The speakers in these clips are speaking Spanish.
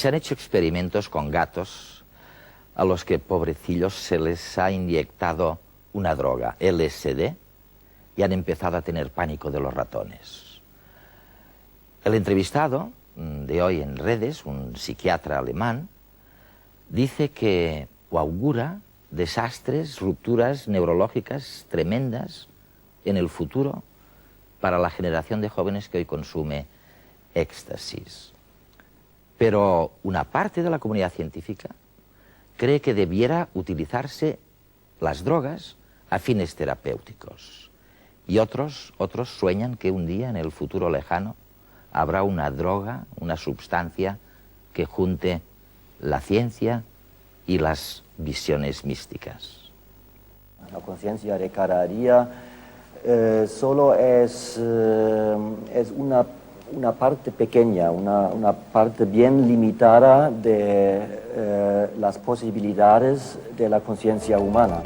se han hecho experimentos con gatos a los que, pobrecillos, se les ha inyectado una droga, LSD, y han empezado a tener pánico de los ratones. El entrevistado de hoy en redes, un psiquiatra alemán, dice que o augura desastres, rupturas neurológicas tremendas en el futuro para la generación de jóvenes que hoy consume éxtasis. Pero una parte de la comunidad científica cree que debiera utilizarse las drogas a fines terapéuticos. Y otros sueñan que un día, en el futuro lejano, habrá una droga, una sustancia que junte la ciencia y las visiones místicas. La conciencia de cada día solo es una parte pequeña, una parte bien limitada de las posibilidades de la conciencia humana.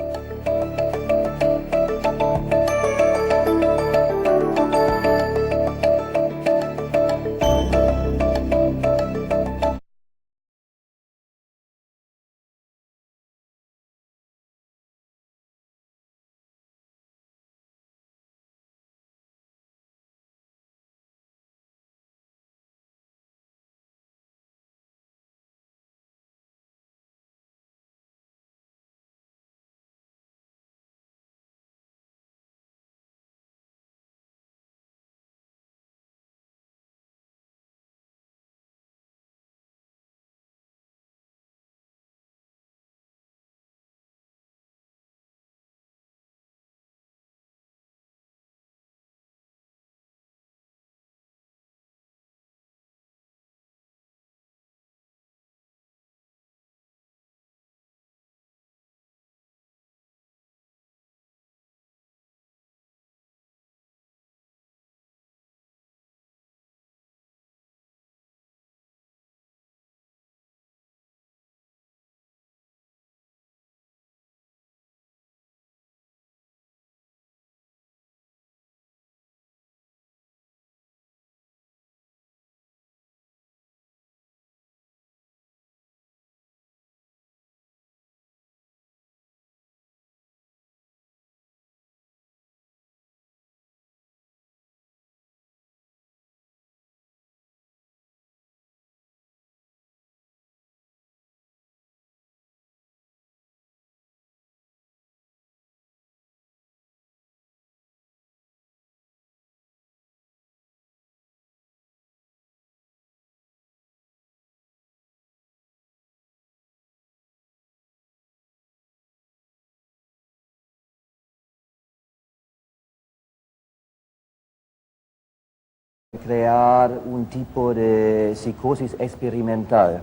Crear un tipo de psicosis experimental,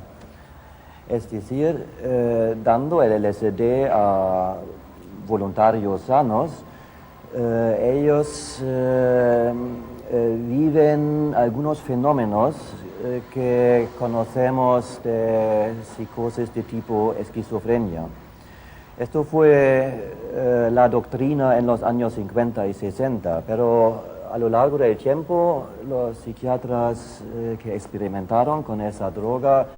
es decir, dando el LSD a voluntarios sanos, ellos viven algunos fenómenos que conocemos de psicosis de tipo esquizofrenia. Esto fue la doctrina en los años 50 y 60, pero a lo largo del tiempo los psiquiatras que experimentaron con esa droga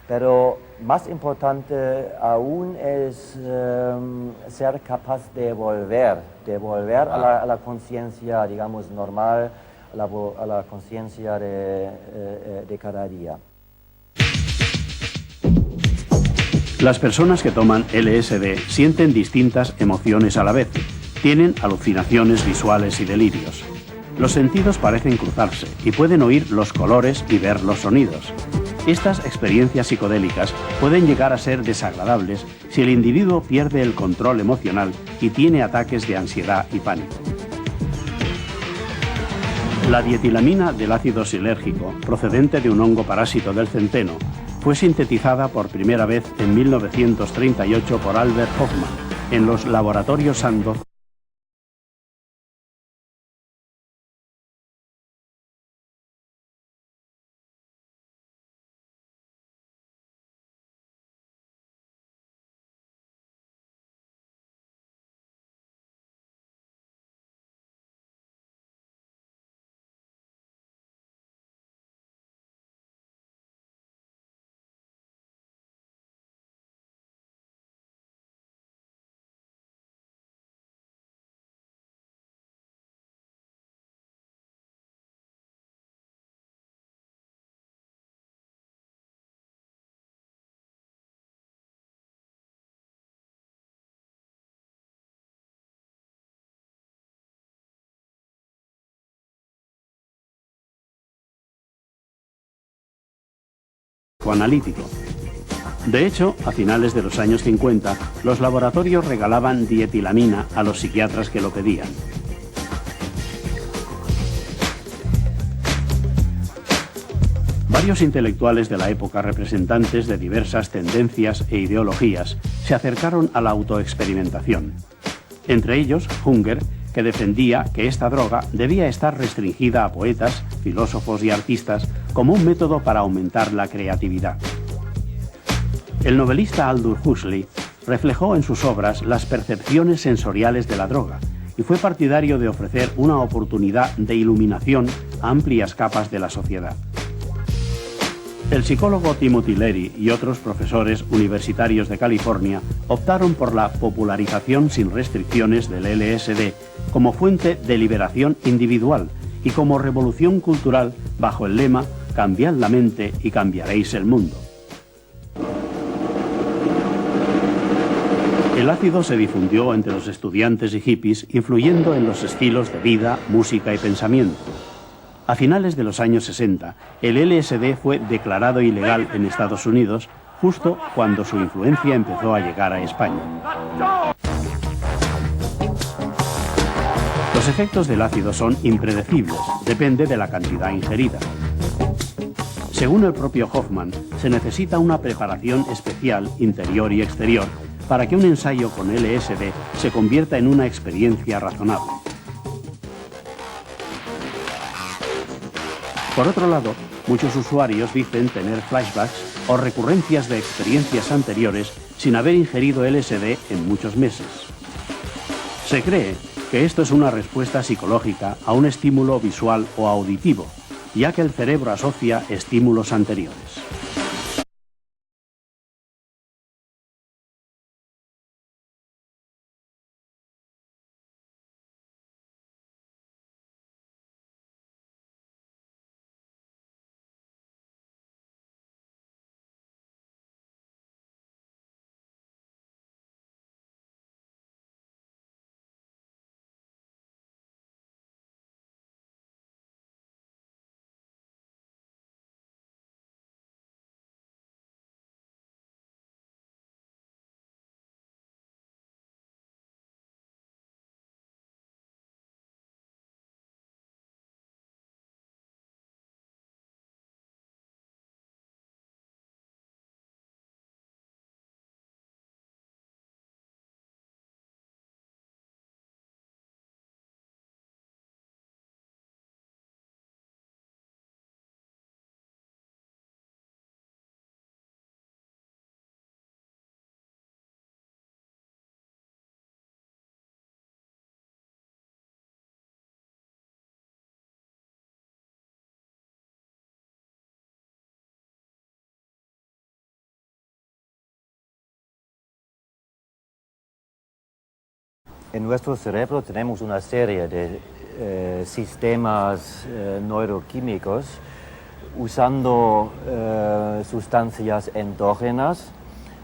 Pero más importante aún es ser capaz de volver a la conciencia, digamos, normal, a la conciencia de cada día. Las personas que toman LSD sienten distintas emociones a la vez. Tienen alucinaciones visuales y delirios. Los sentidos parecen cruzarse y pueden oír los colores y ver los sonidos. Estas experiencias psicodélicas pueden llegar a ser desagradables si el individuo pierde el control emocional y tiene ataques de ansiedad y pánico. La dietilamina del ácido silérgico, procedente de un hongo parásito del centeno, fue sintetizada por primera vez en 1938 por Albert Hofmann en los laboratorios Sandoz. Analítico. De hecho, a finales de los años 50, los laboratorios regalaban dietilamina a los psiquiatras que lo pedían. Varios intelectuales de la época, representantes de diversas tendencias e ideologías, se acercaron a la autoexperimentación. Entre ellos, Unger, que defendía que esta droga debía estar restringida a poetas, filósofos y artistas como un método para aumentar la creatividad. El novelista Aldous Huxley reflejó en sus obras las percepciones sensoriales de la droga y fue partidario de ofrecer una oportunidad de iluminación a amplias capas de la sociedad. El psicólogo Timothy Leary y otros profesores universitarios de California optaron por la popularización sin restricciones del LSD como fuente de liberación individual y como revolución cultural bajo el lema «Cambiad la mente y cambiaréis el mundo». El ácido se difundió entre los estudiantes y hippies, influyendo en los estilos de vida, música y pensamiento. A finales de los años 60, el LSD fue declarado ilegal en Estados Unidos, justo cuando su influencia empezó a llegar a España. Los efectos del ácido son impredecibles, depende de la cantidad ingerida. Según el propio Hofmann, se necesita una preparación especial, interior y exterior, para que un ensayo con LSD se convierta en una experiencia razonable. Por otro lado, muchos usuarios dicen tener flashbacks o recurrencias de experiencias anteriores sin haber ingerido LSD en muchos meses. Se cree que esto es una respuesta psicológica a un estímulo visual o auditivo, ya que el cerebro asocia estímulos anteriores. En nuestro cerebro tenemos una serie de sistemas neuroquímicos usando sustancias endógenas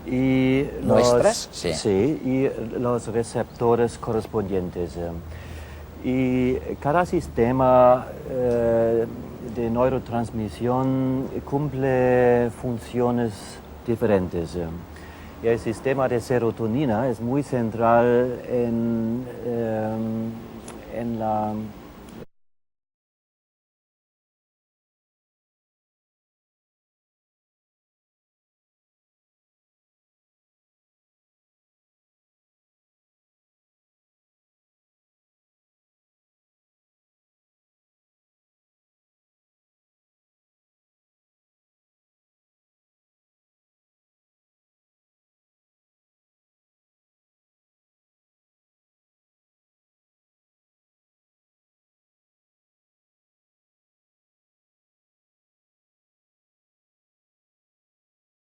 y ¿Nuestras? Sí. Sí, y los receptores correspondientes. Y cada sistema de neurotransmisión cumple funciones diferentes. Y el sistema de serotonina es muy central en la...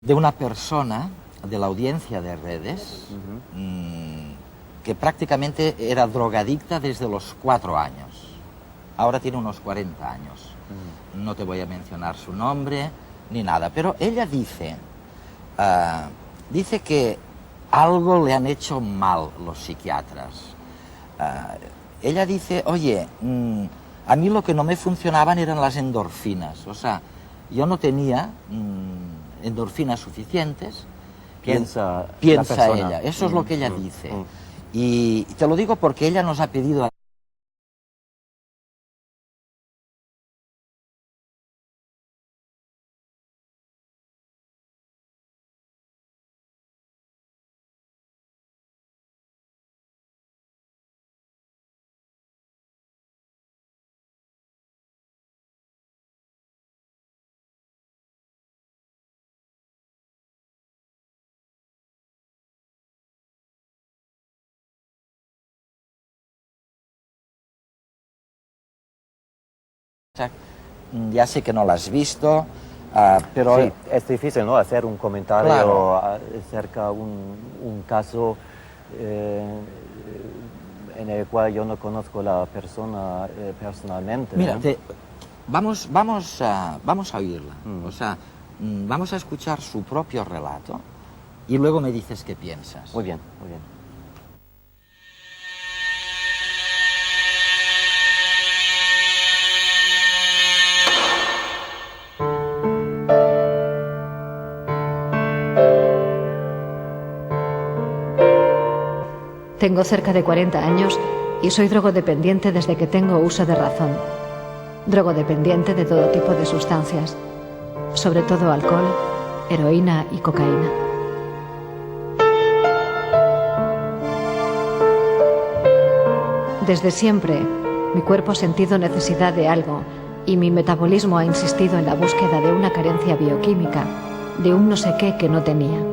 De una persona de la audiencia de redes que prácticamente era drogadicta desde los 4 años. Ahora tiene unos 40 años. No te voy a mencionar su nombre ni nada, pero ella dice que algo le han hecho mal los psiquiatras. Ella dice, oye, a mí lo que no me funcionaban eran las endorfinas, o sea, yo no tenía endorfinas suficientes. Piensa ella, eso es lo que ella dice. Y te lo digo porque ella nos ha pedido ya sé que no la has visto, pero Sí, es difícil, ¿no?, hacer un comentario Claro. acerca de un caso en el cual yo no conozco la persona personalmente. mira, ¿no? vamos a oírla, o sea, vamos a escuchar su propio relato y luego me dices qué piensas. Muy bien, muy bien. Tengo cerca de 40 años y soy drogodependiente desde que tengo uso de razón. Drogodependiente de todo tipo de sustancias, sobre todo alcohol, heroína y cocaína. Desde siempre, mi cuerpo ha sentido necesidad de algo y mi metabolismo ha insistido en la búsqueda de una carencia bioquímica, de un no sé qué que no tenía.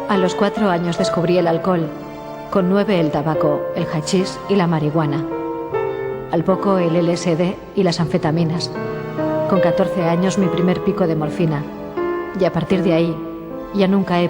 A los 4 años descubrí el alcohol, con 9 el tabaco, el hachís y la marihuana. Al poco el LSD y las anfetaminas. Con 14 años mi primer pico de morfina. Y a partir de ahí ya nunca he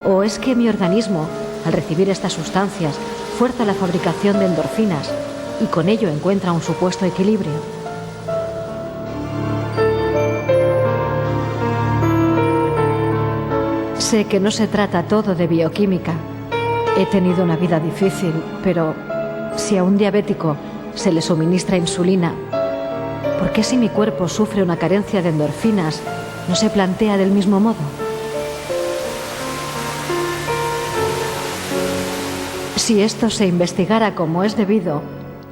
¿O es que mi organismo, al recibir estas sustancias, fuerza la fabricación de endorfinas y con ello encuentra un supuesto equilibrio? Sé que no se trata todo de bioquímica. He tenido una vida difícil, pero si a un diabético se le suministra insulina, ¿por qué si mi cuerpo sufre una carencia de endorfinas no se plantea del mismo modo? Si esto se investigara como es debido,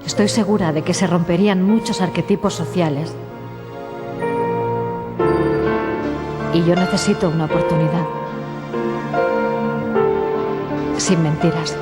estoy segura de que se romperían muchos arquetipos sociales. Y yo necesito una oportunidad. Sin mentiras.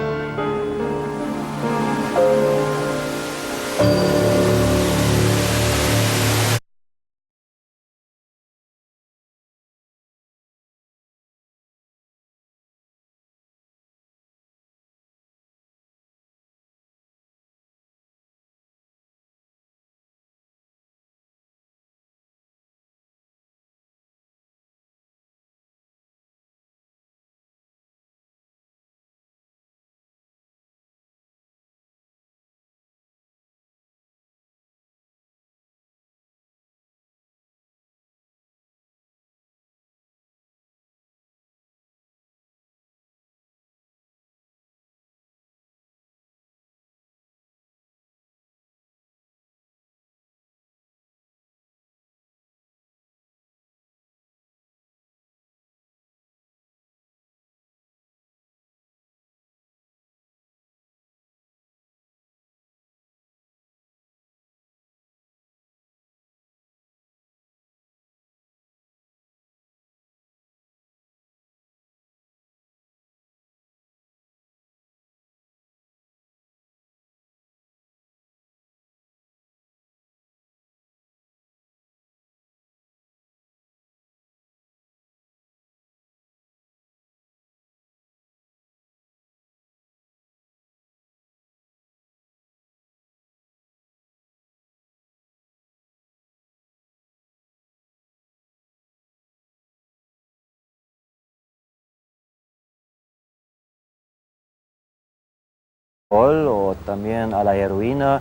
O también a la heroína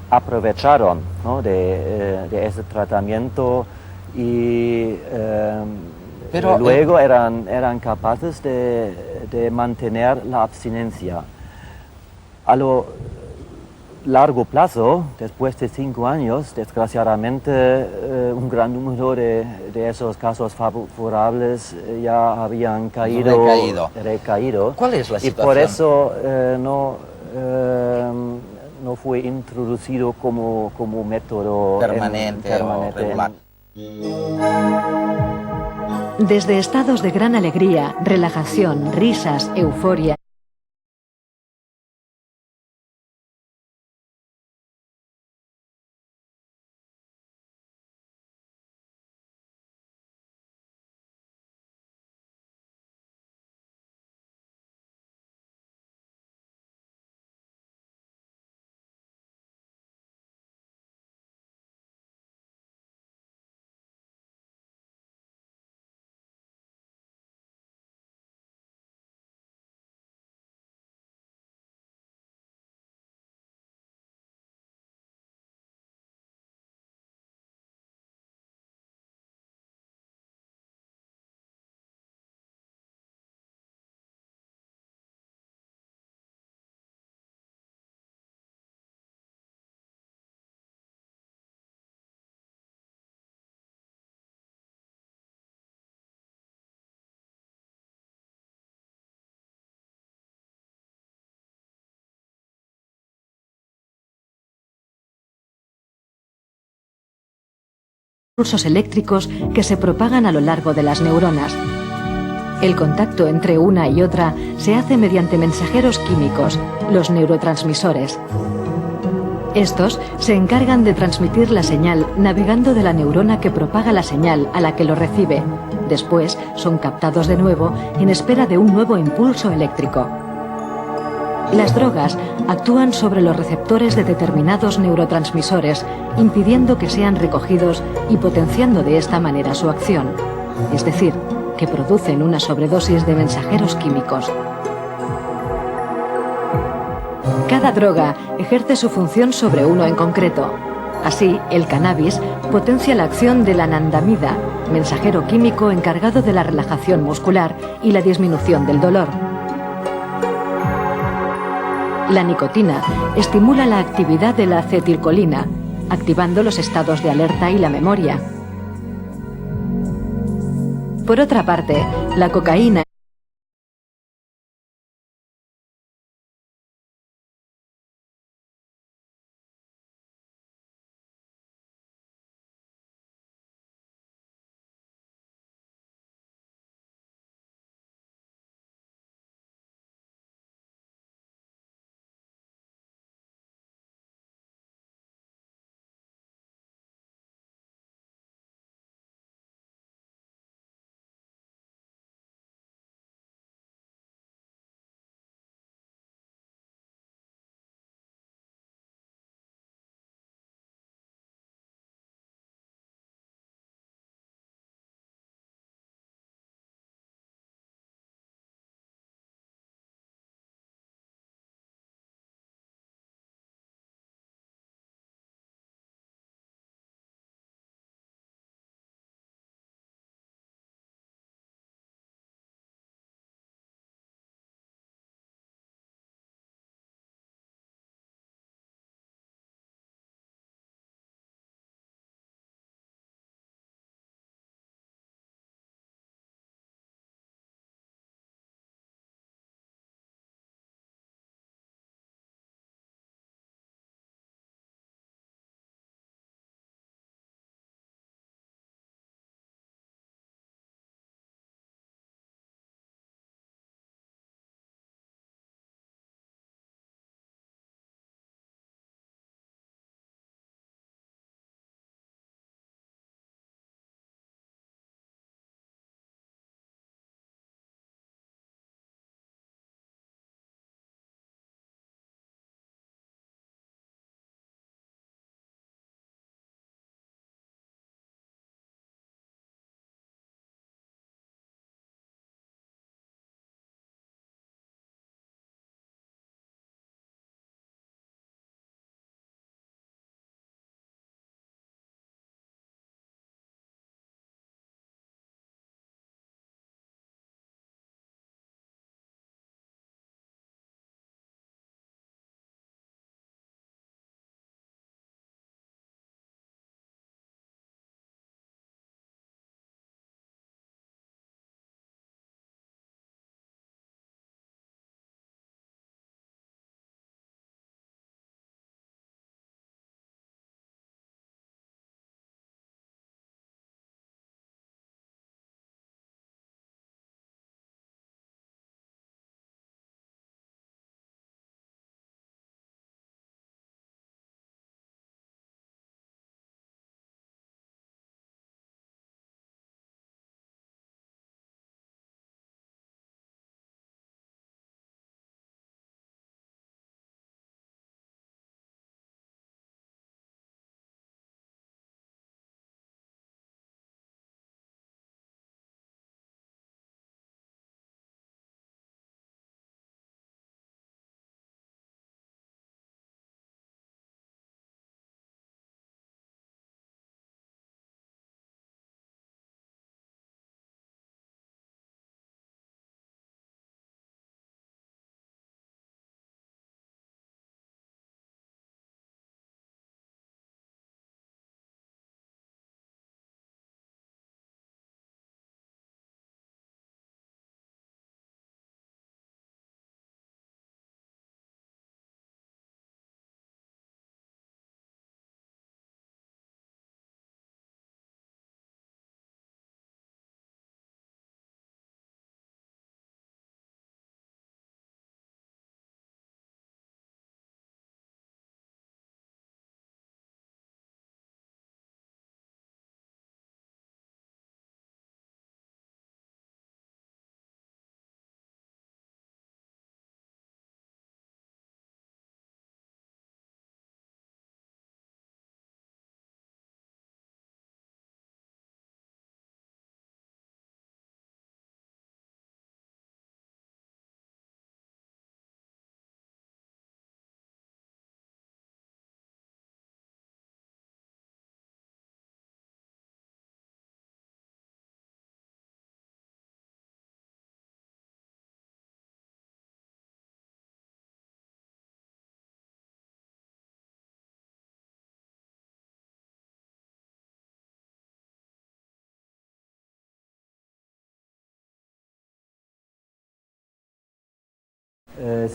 aprovecharon, ¿no?, de ese tratamiento y Pero, luego eran capaces de mantener la abstinencia. A lo largo plazo, después de 5 años, desgraciadamente un gran número de esos casos favorables ya habían recaído. ¿Cuál es la Y situación? por eso no fue introducido como método Permanente o regular. Desde estados de gran alegría, relajación, risas, euforia, impulsos eléctricos que se propagan a lo largo de las neuronas. El contacto entre una y otra se hace mediante mensajeros químicos, los neurotransmisores. Estos se encargan de transmitir la señal navegando de la neurona que propaga la señal a la que lo recibe. Después son captados de nuevo en espera de un nuevo impulso eléctrico. Las drogas actúan sobre los receptores de determinados neurotransmisores, impidiendo que sean recogidos y potenciando de esta manera su acción. Es decir, que producen una sobredosis de mensajeros químicos. Cada droga ejerce su función sobre uno en concreto. Así, el cannabis potencia la acción de la anandamida, mensajero químico encargado de la relajación muscular y la disminución del dolor. La nicotina estimula la actividad de la acetilcolina, activando los estados de alerta y la memoria. Por otra parte, la cocaína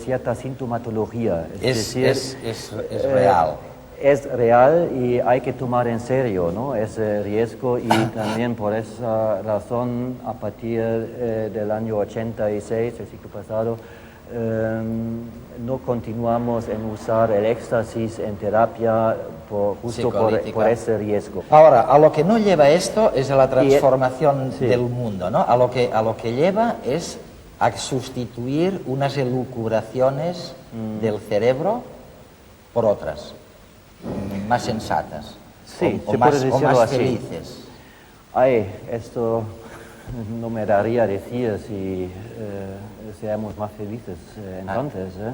cierta sintomatología. Es decir, real. Es real y hay que tomar en serio, ¿no?, ese riesgo, y también por esa razón a partir del año 86, el siglo pasado, no continuamos en usar el éxtasis en terapia justo por ese riesgo. Ahora, a lo que no lleva esto es a la transformación sí. del mundo, ¿no? A lo que lleva es a sustituir unas elucubraciones del cerebro por otras, más sensatas, Sí, o se más, puede o decirlo más así. felices. Ay, esto no me daría decir si seamos más felices entonces, ¿eh?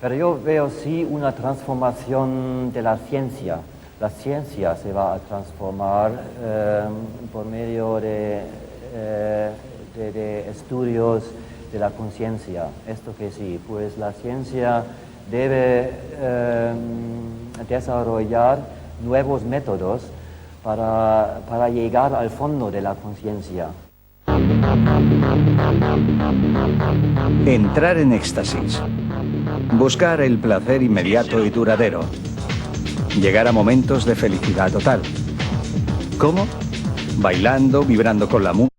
Pero yo veo sí una transformación de la ciencia. La ciencia se va a transformar por medio de estudios de la conciencia. Esto que sí, pues la ciencia debe desarrollar nuevos métodos para llegar al fondo de la conciencia. Entrar en éxtasis. Buscar el placer inmediato y duradero. Llegar a momentos de felicidad total. ¿Cómo? Bailando, vibrando con la música.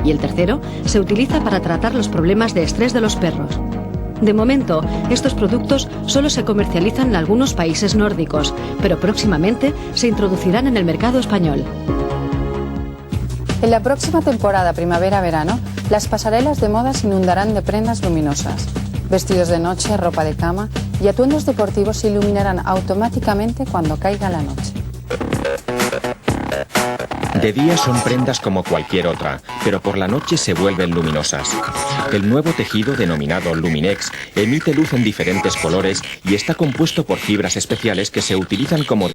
y el tercero se utiliza para tratar los problemas de estrés de los perros. De momento, estos productos solo se comercializan en algunos países nórdicos, pero próximamente se introducirán en el mercado español. En la próxima temporada primavera-verano, las pasarelas de moda se inundarán de prendas luminosas. Vestidos de noche, ropa de cama y atuendos deportivos se iluminarán automáticamente cuando caiga la noche. De día son prendas como cualquier otra, pero por la noche se vuelven luminosas. El nuevo tejido denominado Luminex emite luz en diferentes colores y está compuesto por fibras especiales que se utilizan como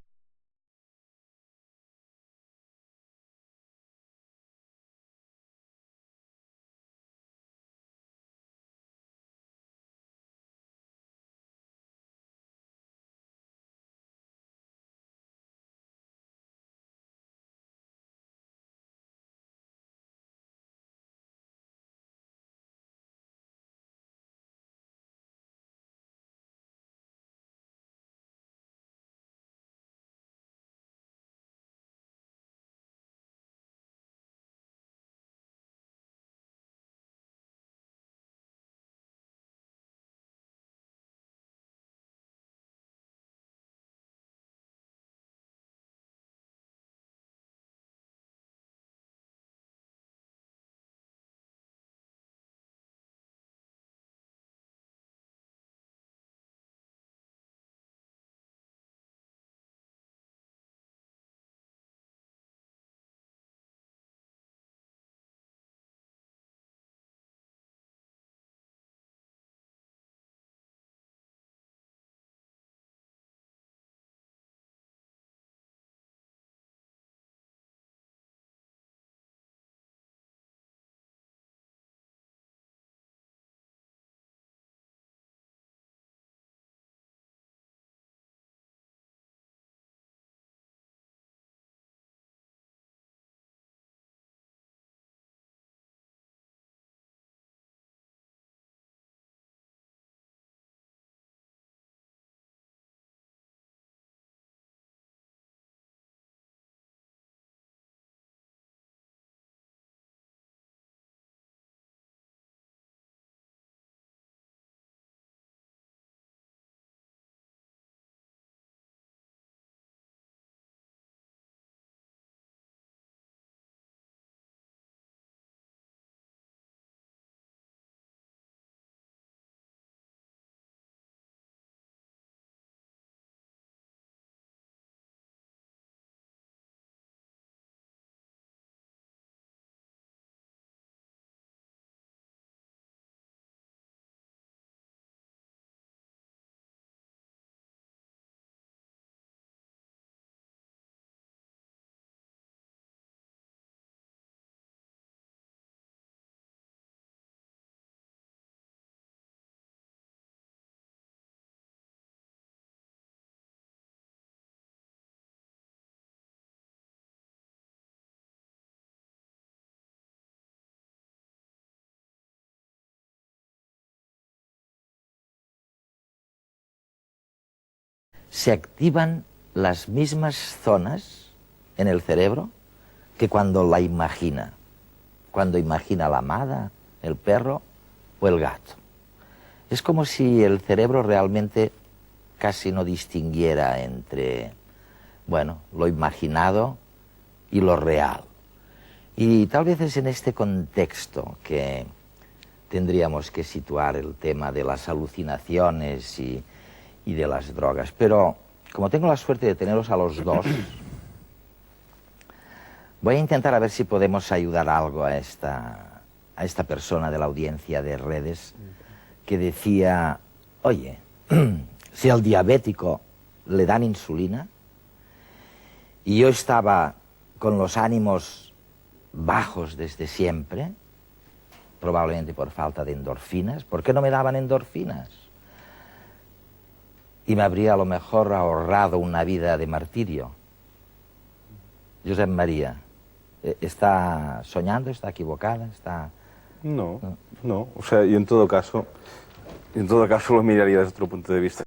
se activan las mismas zonas en el cerebro que cuando la imagina. Cuando imagina la amada, el perro o el gato. Es como si el cerebro realmente casi no distinguiera entre, bueno, lo imaginado y lo real. Y tal vez es en este contexto que tendríamos que situar el tema de las alucinaciones y de las drogas. Pero como tengo la suerte de teneros a los dos, voy a intentar a ver si podemos ayudar algo a esta persona de la audiencia de redes que decía, oye, si al diabético le dan insulina y yo estaba con los ánimos bajos desde siempre, probablemente por falta de endorfinas, ¿por qué no me daban endorfinas? Y me habría a lo mejor ahorrado una vida de martirio. Josep María, ¿está soñando? ¿Está equivocada? ¿Está...? No, o sea, yo en todo caso lo miraría desde otro punto de vista.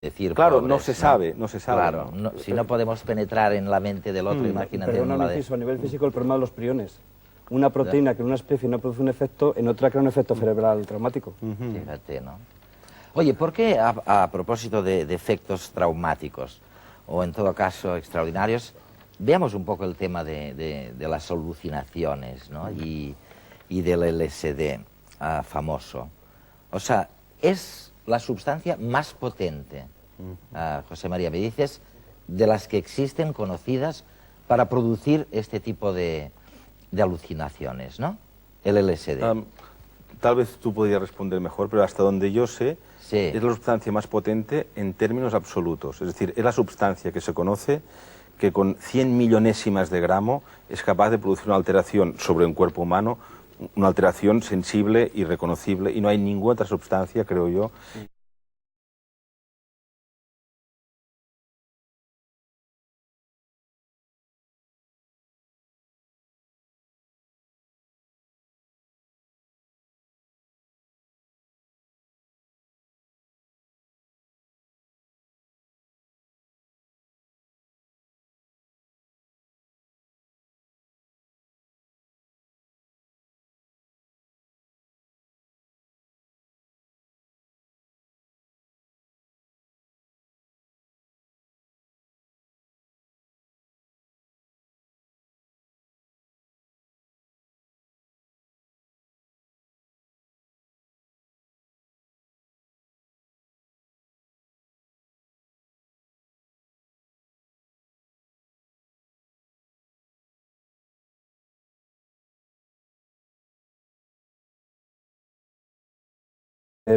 decir, Claro, pobres, no se sabe. Claro, si no podemos penetrar en la mente del otro, imagínate. Perdona un inciso, a nivel físico el problema de los priones. Una proteína que en una especie no produce un efecto, en otra crea un efecto cerebral traumático. Fíjate, ¿no? Oye, ¿por qué a propósito de efectos traumáticos, o en todo caso extraordinarios, veamos un poco el tema de las alucinaciones, ¿no? y del LSD famoso? O sea, es la sustancia más potente, José María, me dices, de las que existen conocidas para producir este tipo de alucinaciones, ¿no? El LSD. Tal vez tú podrías responder mejor, pero hasta donde yo sé, Sí. es la sustancia más potente en términos absolutos. Es decir, es la sustancia que se conoce que con 100 millonésimas de gramo es capaz de producir una alteración sobre un cuerpo humano, una alteración sensible y reconocible, y no hay ninguna otra sustancia, creo yo.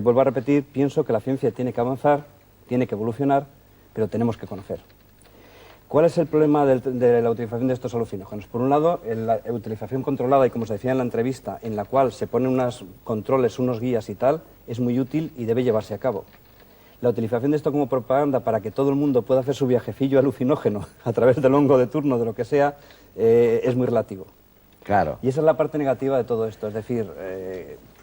Vuelvo a repetir, pienso que la ciencia tiene que avanzar, tiene que evolucionar, pero tenemos que conocer. ¿Cuál es el problema de la utilización de estos alucinógenos? Por un lado, la utilización controlada, y como se decía en la entrevista, en la cual se ponen unos controles, unos guías y tal, es muy útil y debe llevarse a cabo. La utilización de esto como propaganda para que todo el mundo pueda hacer su viajecillo alucinógeno a través del hongo de turno, de lo que sea, es muy relativo. Claro. Y esa es la parte negativa de todo esto, es decir,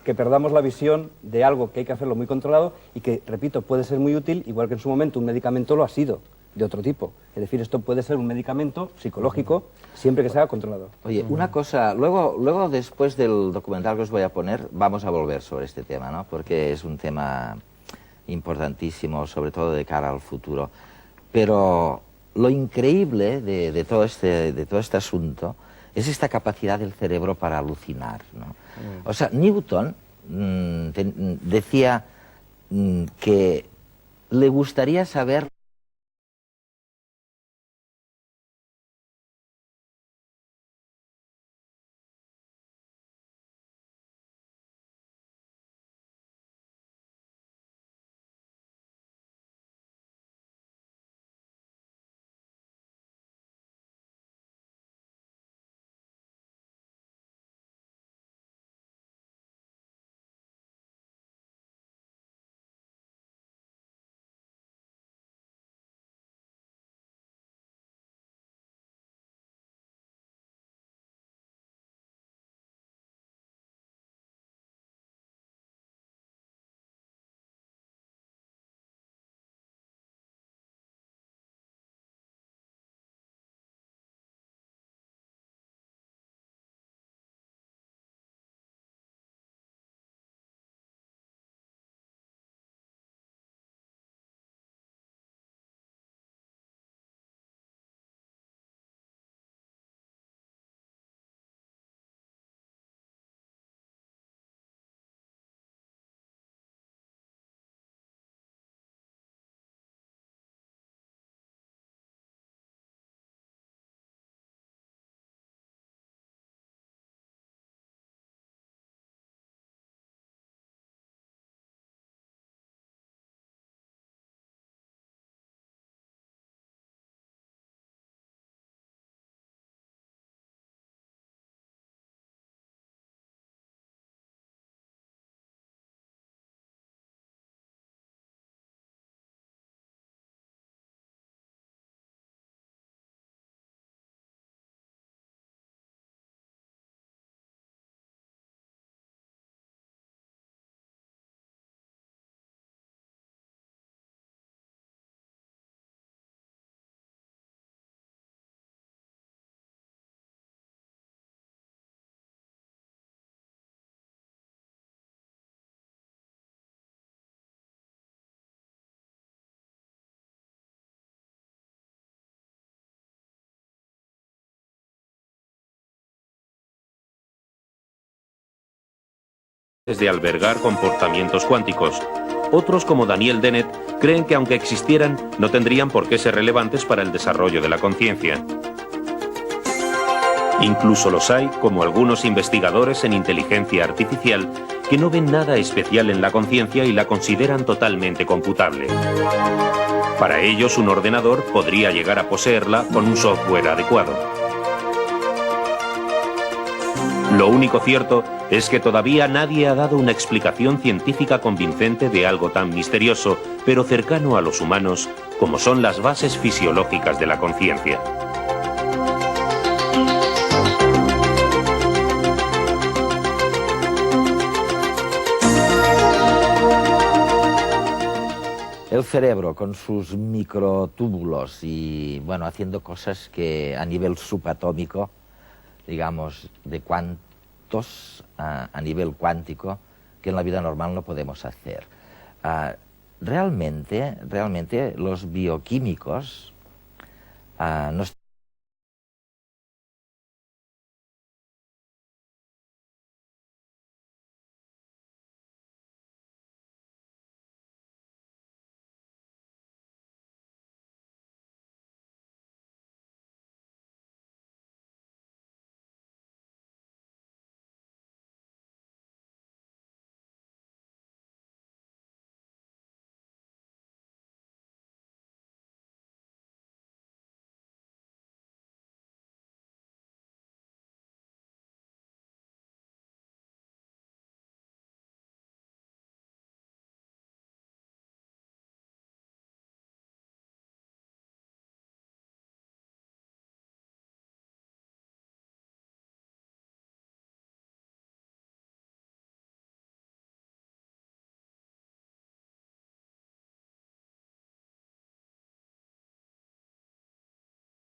que perdamos la visión de algo que hay que hacerlo muy controlado y que, repito, puede ser muy útil, igual que en su momento un medicamento lo ha sido, de otro tipo. Es decir, esto puede ser un medicamento psicológico siempre que sea controlado. Oye, una cosa, luego después del documental que os voy a poner, vamos a volver sobre este tema, ¿no? Porque es un tema importantísimo, sobre todo de cara al futuro. Pero lo increíble de todo este asunto es esta capacidad del cerebro para alucinar, ¿no? O sea, Newton decía que le gustaría saber de albergar comportamientos cuánticos. Otros, como Daniel Dennett, creen que aunque existieran, no tendrían por qué ser relevantes para el desarrollo de la conciencia. Incluso los hay, como algunos investigadores en inteligencia artificial, que no ven nada especial en la conciencia y la consideran totalmente computable. Para ellos, un ordenador podría llegar a poseerla con un software adecuado. Lo único cierto es que todavía nadie ha dado una explicación científica convincente de algo tan misterioso, pero cercano a los humanos, como son las bases fisiológicas de la conciencia. El cerebro con sus microtúbulos y, bueno, haciendo cosas que a nivel subatómico, digamos, de cuantos a nivel cuántico, que en la vida normal no podemos hacer. Realmente los bioquímicos no están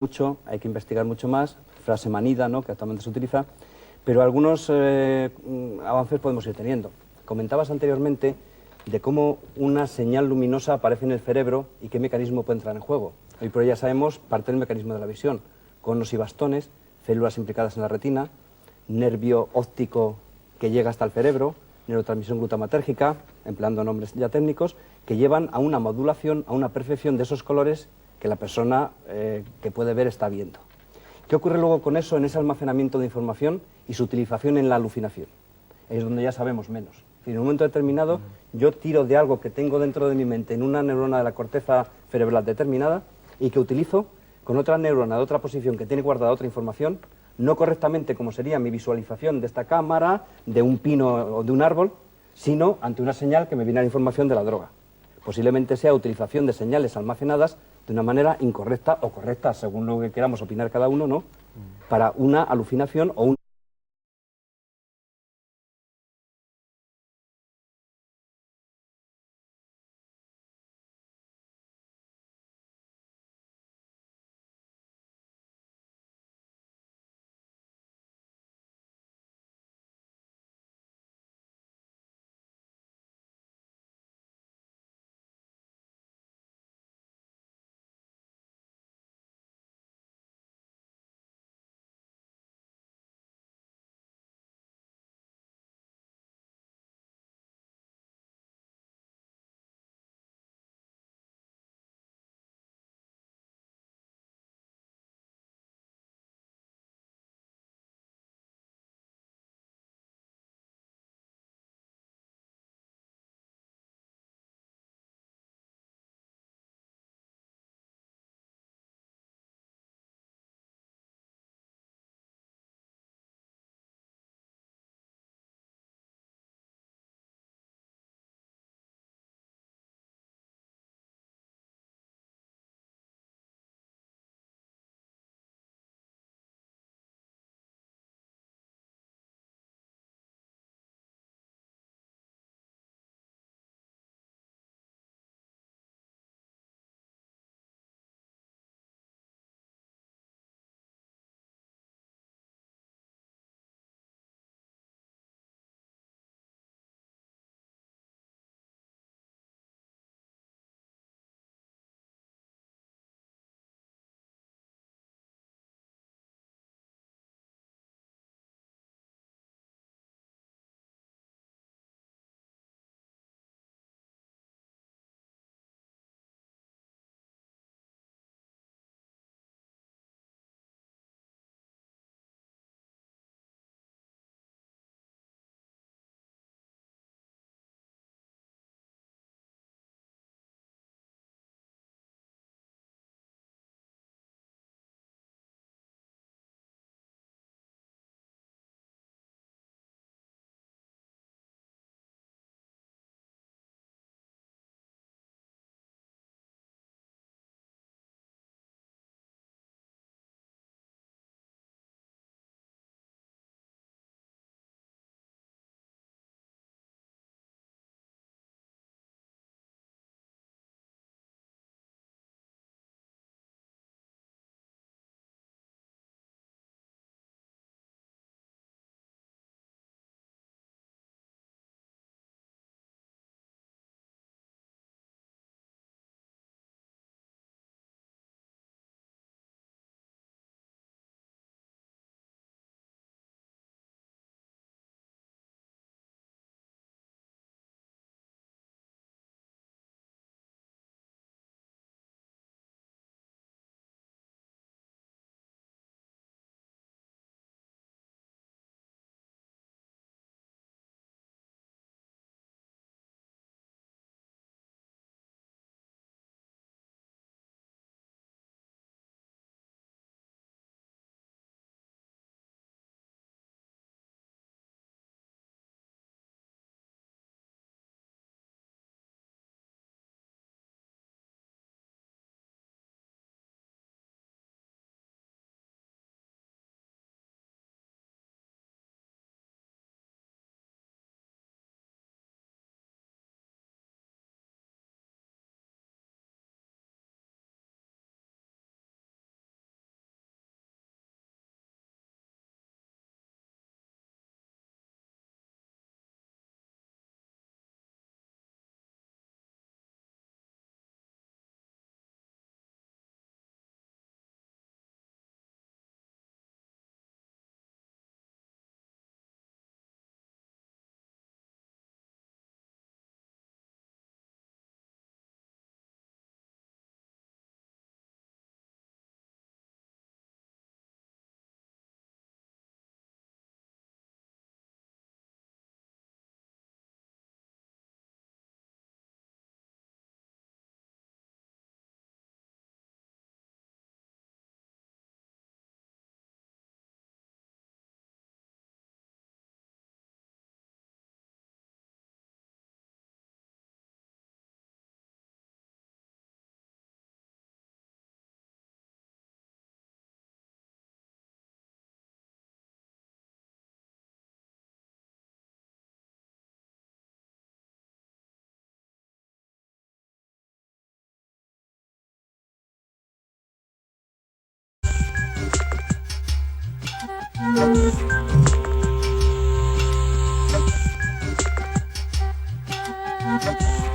mucho, hay que investigar mucho más, frase manida, ¿no?, que actualmente se utiliza, pero algunos avances podemos ir teniendo. Comentabas anteriormente de cómo una señal luminosa aparece en el cerebro y qué mecanismo puede entrar en juego. Hoy por hoy ya sabemos parte del mecanismo de la visión, conos y bastones, células implicadas en la retina, nervio óptico que llega hasta el cerebro, neurotransmisión glutamatérgica, empleando nombres ya técnicos, que llevan a una modulación, a una percepción de esos colores que la persona que puede ver está viendo. ¿Qué ocurre luego con eso, en ese almacenamiento de información y su utilización en la alucinación? Es donde ya sabemos menos. En un momento determinado, yo tiro de algo que tengo dentro de mi mente en una neurona de la corteza cerebral determinada y que utilizo con otra neurona de otra posición que tiene guardada otra información, no correctamente como sería mi visualización de esta cámara, de un pino o de un árbol, sino ante una señal que me viene a la información de la droga. Posiblemente sea utilización de señales almacenadas de una manera incorrecta o correcta, según lo que queramos opinar cada uno, ¿no?, para una alucinación o un Gracias.